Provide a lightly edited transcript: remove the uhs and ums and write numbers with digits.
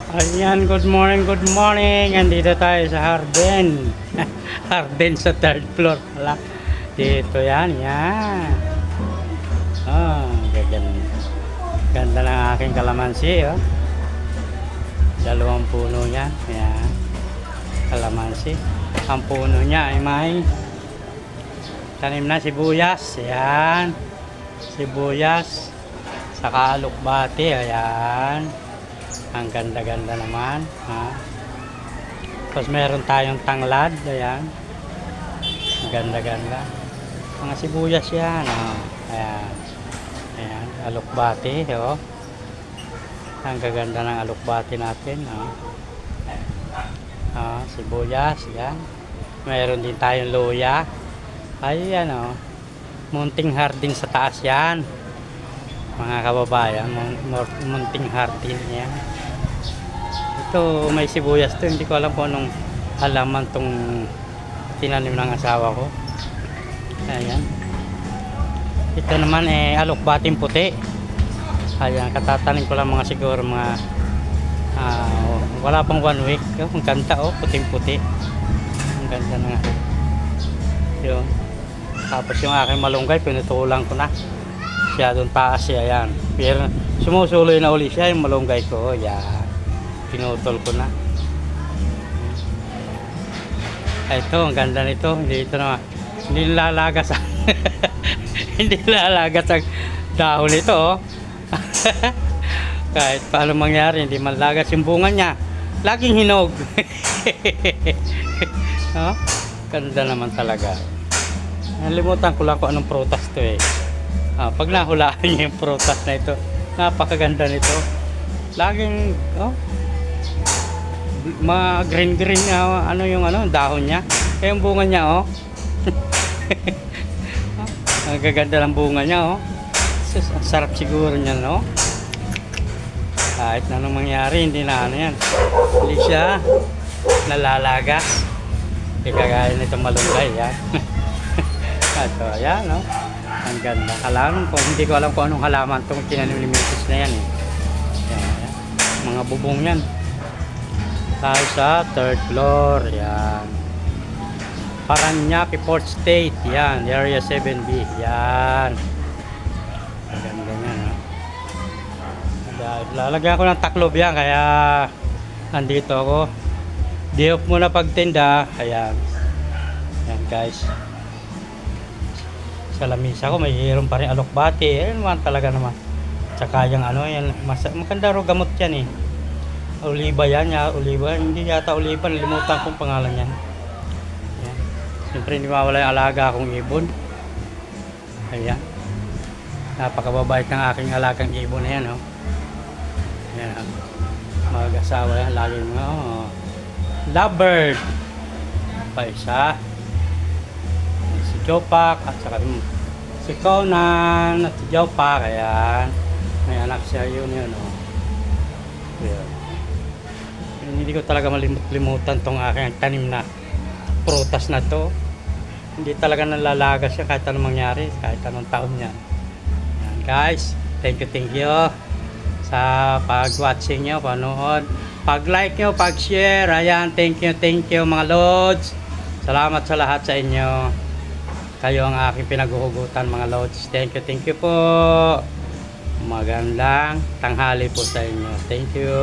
Ayan, good morning, good morning. Andito tayo sa Harden. Harden sa third floor pala. Dito yan, yan. Gaganda. Ganda ng aking kalamansi, oh. Dalawang puno yan. Ayan. Kalamansi. Ang puno niya ay may tanim na sibuyas. Ayan. Sibuyas. Saka alokbate. Ayan. Ang ganda-ganda naman, ha? Tapos meron tayong tanglad, ayan. Ang ganda-ganda. Mga sibuyas yan, oh. Ayan. Ayan, alokbate, oh. Ang gaganda ng alokbate natin, oh. Sibuyas, yan. Meron din tayong luya. Ayan, oh. Munting harding sa taas yan. Mga kababayan, munting hardin yan. Ito, may sibuyas to. Hindi ko alam kung anong halaman tong tinanim ng asawa ko. Ayan. Ito naman alokbating puti. Ayan, katatanim ko lang mga siguro mga wala pang 1 week. Ang ganda, puting puti. Ang ganda na nga. Yun. Tapos yung aking malunggay, pinutulang ko na. Siya doon taas siya, ayan. Pero sumusuloy na uli siya yung malunggay ko. Ayan. Pinutol ko na. Ito, ang ganda nito. Hindi ito naman. Hindi lalagas ang hindi lalagas ang dahon nito, oh. Kahit paano mangyari, hindi malagas yung bunga niya. Laging hinog. Oh, ganda naman talaga. Nalimutan ko lang kung anong prutas to eh. Pag nahulaan niyo yung prutas na ito, napakaganda nito. Laging, green ano yung dahon niya. Kaya yung bunga niya, ang gaganda ng bunga niya, ang sarap siguro niya, no? Kahit na anong mangyari, hindi na yan. Hindi siya nalalagas. Hindi kagaya nitong malunggay, yan. Ito, ayan, no? Ang ganda. Hindi ko alam kung anong halaman itong tinanim ni Mrs. na yan, eh. Yan. Mga bubong yan. Tayo sa third floor. Yan. Paranaque Port State. Yan. Area 7B. Yan. Ang ganda yan, ha? Lalagyan ko ng taklob yan. Kaya nandito ako. Day off muna pagtinda. Ayan. Yan, guys. Sa lamisa ko mayroon pa rin alokbate. Naman talaga naman. Tsaka yung yan, maganda ro gamot yan, eh. Oliba yan, oliba. Hindi yata oliba, nalimutan kong pangalan yan. Ayan. Siyempre hindi mawala yung alaga akong ibon. Ayan. Napakababait ng aking alagang ibon na yan, oh. Ayan. Mag-asawa yan, lagi mga lovebird. Pa isa. Si Jopak at saka si Conan at si Jopak. Ayan. May anak siya yun, oh. Ayan. Hindi ko talaga malimut-limutan tong aking tanim na prutas na to. Hindi talaga nalalagas siya kahit anong mangyari, kahit anong taon yan. Ayan, guys, thank you sa pag-watching nyo, panood, pag-like nyo, pag-share. Ayan, thank you mga lods. Salamat sa lahat sa inyo. Kayo ang aking pinaguhugutan, mga lods. Thank you po. Magandang tanghali po sa inyo. Thank you.